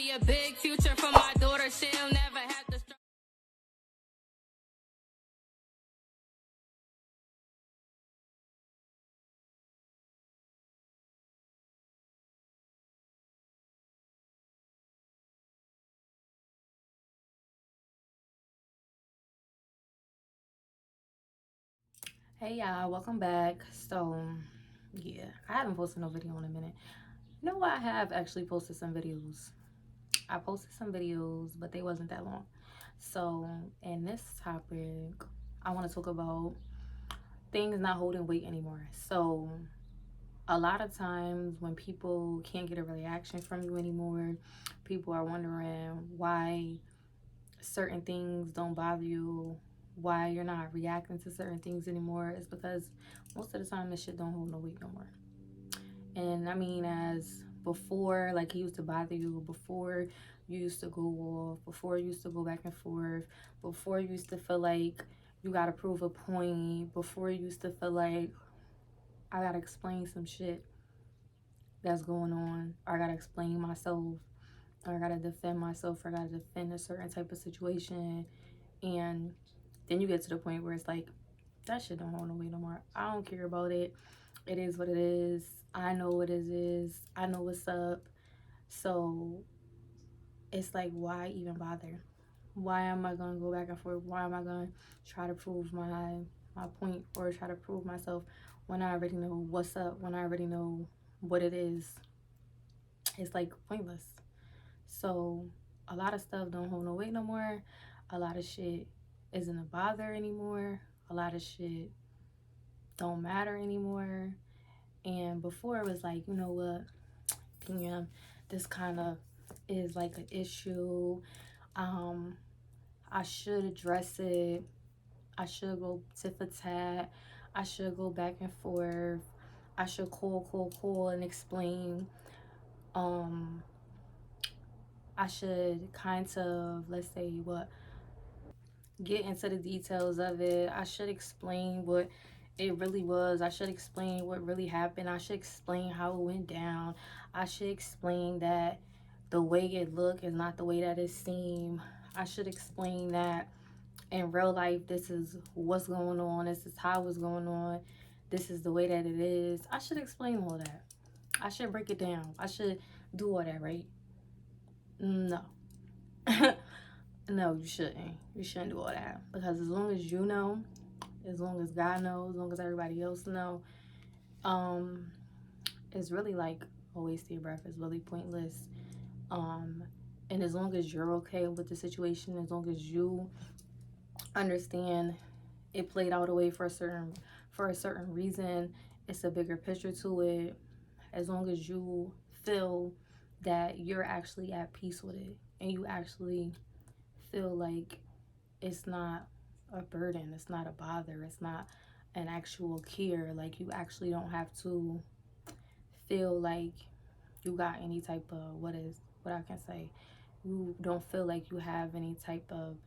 see a big future for my daughter. She'll never have to struggle. Hey y'all, welcome back. So yeah, I haven't posted no video in a minute. You know what? I have actually posted some videos. I posted some videos, but they wasn't that long. So in this topic, I want to talk about things not holding weight anymore. So a lot of times when people can't get a reaction from you anymore, people are wondering why certain things don't bother you, why you're not reacting to certain things anymore. It's because most of the time this shit don't hold no weight no more. And I mean, as before, like, it used to bother you before, you used to go off, before you used to go back and forth, before you used to feel like you gotta prove a point, before you used to feel like I gotta explain some shit that's going on, or I gotta explain myself, or I gotta defend myself, or I gotta defend a certain type of situation. And then you get to the point where it's like, that shit don't hold no weight no more. I don't care about it. It is what it is. I know what it is. I know what's up. So it's like, why even bother? Why am I gonna go back and forth? Why am I gonna try to prove my point, or try to prove myself when I already know what's up, when I already know what it is? It's like pointless. So a lot of stuff don't hold no weight no more. A lot of shit isn't a bother anymore. A lot of shit don't matter anymore. And before it was like, you know what, damn, this kind of is like an issue. I should address it. I should go tit for tat. I should go back and forth. I should call and explain. Um, I should kind of, let's say, what, get into the details of it. I should explain what it really was. I should explain what really happened. I should explain how it went down. I should explain that the way it looked is not the way that it seemed. I should explain that in real life, this is what's going on. This is how it's going on. This is the way that it is. I should explain all that. I should break it down. I should do all that, right? No. No, you shouldn't. You shouldn't do all that. Because as long as you know, as long as God knows, as long as everybody else know, um, it's really like a waste of your breath. It's really pointless. Um, and as long as you're okay with the situation, as long as you understand it played out away for a certain reason, it's a bigger picture to it. As long as you feel that you're actually at peace with it, and you actually feel like it's not a burden, it's not a bother, it's not an actual care. Like, you actually don't have to feel like you got any type of, what I can say, you don't feel like you have any type of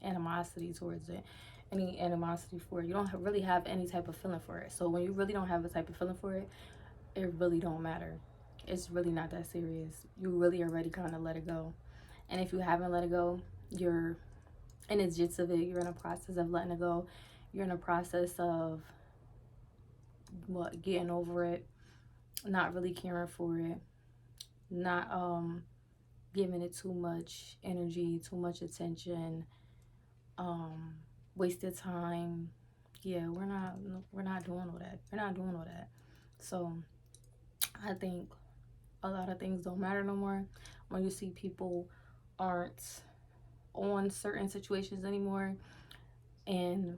animosity towards it, any animosity for it. You don't really have any type of feeling for it. So when you really don't have a type of feeling for it, it really don't matter. It's really not that serious. You really already kind of let it go. And if you haven't let it go, you're in the jits of it. You're in a process of letting it go. You're in a process of getting over it, not really caring for it, not giving it too much energy, too much attention, um, wasted time. Yeah, we're not doing all that. We're not doing all that. So I think a lot of things don't matter no more when you see people aren't on certain situations anymore and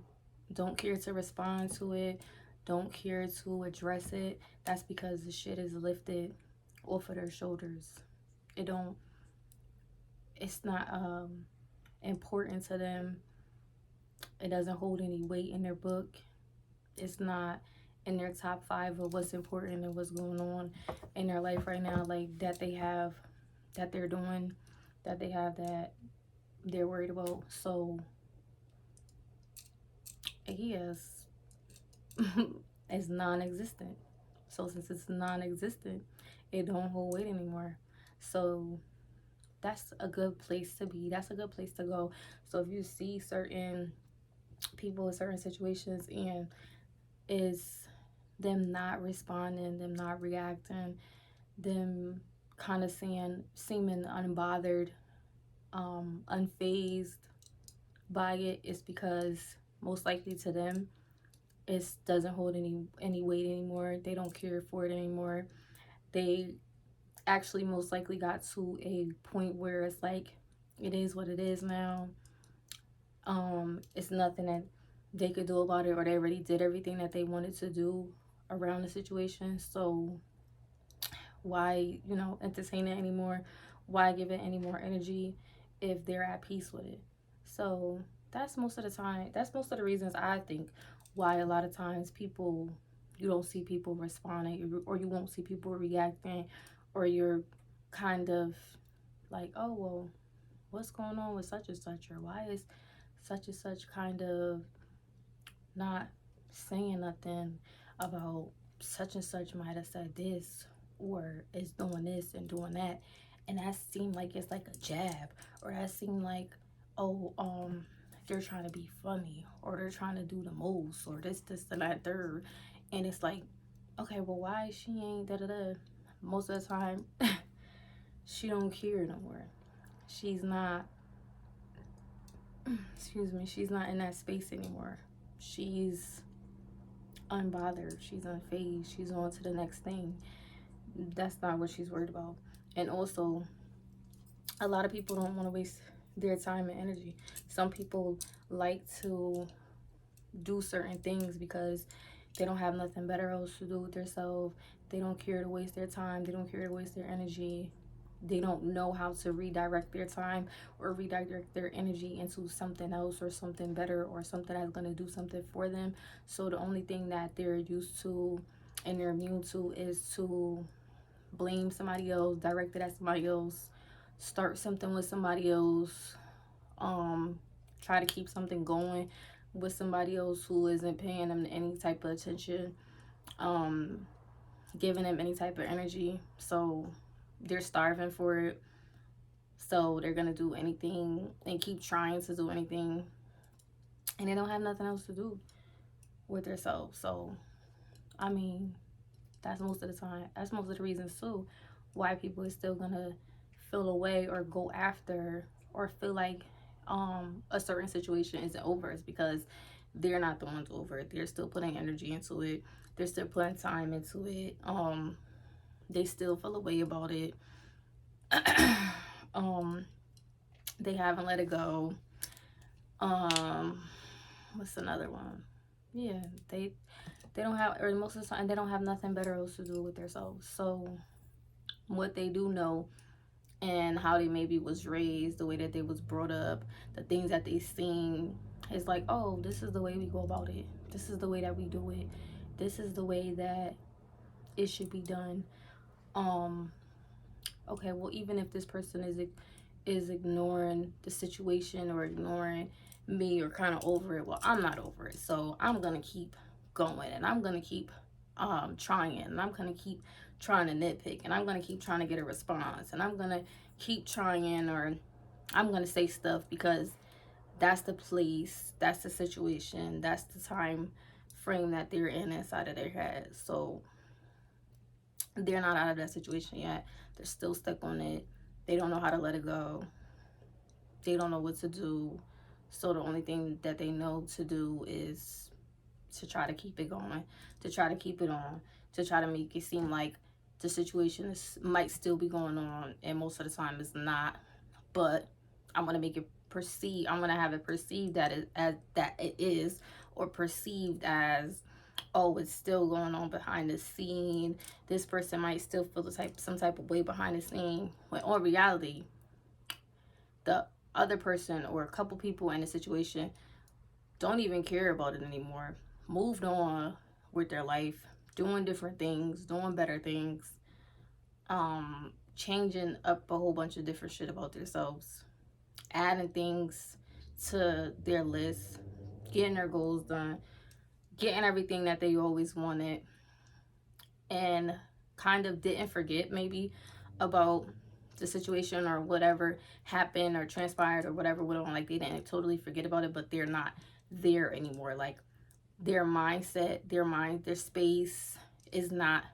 don't care to respond to it, don't care to address it. That's because the shit is lifted off of their shoulders. It don't it's not important to them. It doesn't hold any weight in their book. It's not in their top 5 of what's important and what's going on in their life right now, like that they have, that they're doing, that they have, that they're worried about. So yes, it's non-existent. So since it's non-existent, it don't hold weight anymore. So that's a good place to be. That's a good place to go. So if you see certain people in certain situations and is them not responding, them not reacting, them kind of seeming unbothered, unfazed by it, it's because most likely to them it doesn't hold any weight anymore. They don't care for it anymore. They actually most likely got to a point where it's like it is what it is now. It's nothing that they could do about it, or they already did everything that they wanted to do around the situation. So why, entertain it anymore? Why give it any more energy if they're at peace with it? So that's most of the time, that's most of the reasons I think why a lot of times people, you don't see people responding, or you won't see people reacting, or you're kind of like, oh, well, what's going on with such and such, or why is such and such kind of not saying nothing about such and such might have said this, or is doing this and doing that, and that seemed like it's like a jab, or that seemed like, oh, they're trying to be funny, or they're trying to do the most, or this and that third, and it's like, okay, well, why she ain't da da da? Most of the time, she don't care no more. She's not, excuse me, she's not in that space anymore. She's unbothered, she's unfazed, she's on to the next thing. That's not what she's worried about. And also, a lot of people don't want to waste their time and energy. Some people like to do certain things because they don't have nothing better else to do with themselves. They don't care to waste their time, they don't care to waste their energy. They don't know how to redirect their time or redirect their energy into something else or something better or something that's going to do something for them. So the only thing that they're used to and they're immune to is to blame somebody else, direct it at somebody else, start something with somebody else, um, try to keep something going with somebody else who isn't paying them any type of attention, um, giving them any type of energy. So they're starving for it. So they're gonna do anything and keep trying to do anything, and they don't have nothing else to do with themselves. So I mean, that's most of the time. That's most of the reasons too why people are still gonna feel away or go after or feel like a certain situation isn't over is because they're not the ones over it. They're still putting energy into it. They're still putting time into it. They still feel away about it. um, they haven't let it go. Um, what's another one? Yeah, they don't have, or most of the time they don't have nothing better else to do with themselves. So what they do know and how they maybe was raised, the way that they was brought up, the things that they seen, is like, oh, this is the way we go about it. This is the way that we do it. This is the way that it should be done. Um, okay, well, even if this person is ignoring the situation or ignoring me or kind of over it, well, I'm not over it. So I'm gonna keep going and I'm gonna keep trying and I'm gonna keep trying to nitpick and I'm gonna keep trying to get a response and I'm gonna keep trying, or I'm gonna say stuff because that's the place, that's the situation, that's the time frame that they're in inside of their head. So they're not out of that situation yet. They're still stuck on it. They don't know how to let it go. They don't know what to do. So the only thing that they know to do is to try to keep it going, to try to keep it on, to try to make it seem like the situation might still be going on, and most of the time it's not. But I'm gonna make it perceive. I'm gonna have it perceived that it is, or perceived as, oh, it's still going on behind the scene. This person might still feel some type of way behind the scene, when in reality, the other person or a couple people in the situation don't even care about it anymore. Moved on with their life, doing different things, doing better things, changing up a whole bunch of different shit about themselves, adding things to their list, getting their goals done, getting everything that they always wanted, and kind of didn't forget maybe about the situation or whatever happened or transpired or whatever went on, like they didn't totally forget about it, but they're not there anymore. Like their mindset, their space is not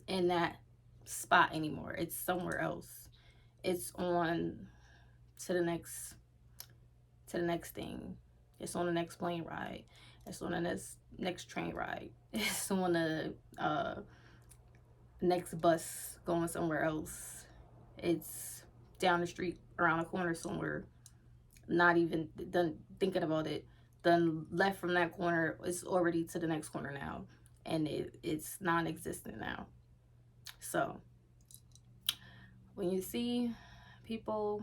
in that spot anymore. It's somewhere else. It's on to the next thing. It's on the next plane ride. It's on the next train ride. It's on the next bus going somewhere else. It's down the street, around the corner somewhere. Not even done thinking about it. Done left from that corner. It's already to the next corner now, and it's non-existent now. So when you see people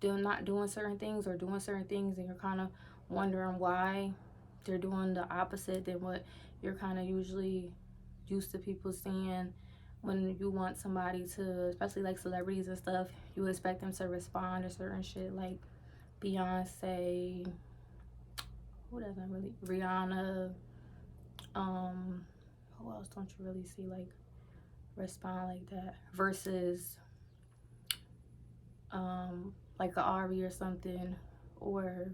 not doing certain things or doing certain things, and you're kind of wondering why they're doing the opposite than what you're kind of usually used to people seeing. When you want somebody to, especially like celebrities and stuff, you expect them to respond to certain shit, like Beyonce, who doesn't really, Rihanna, who else don't you really see like respond like that, versus like a Ari or something, or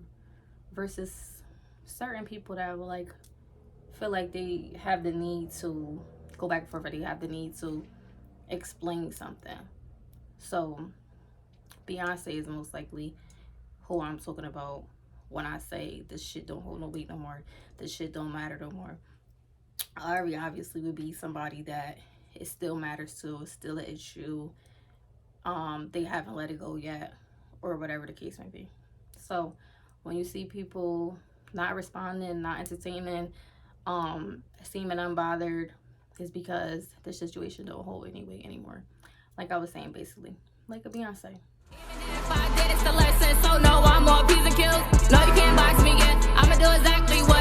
versus certain people that will like feel like they have the need to go back and forth, or they have the need to explain something. So Beyonce is most likely who I'm talking about when I say this shit don't hold no weight no more, this shit don't matter no more. Ari obviously would be somebody that it still matters to, it's still an issue. They haven't let it go yet, or whatever the case may be. So when you see people not responding, not entertaining, seeming unbothered, is because the situation don't hold any weight anymore. Like I was saying, basically, like a Beyonce. If I did, it's a lesson, so no, I'm more peas and kills. No, you can't box me yet. I'ma do exactly what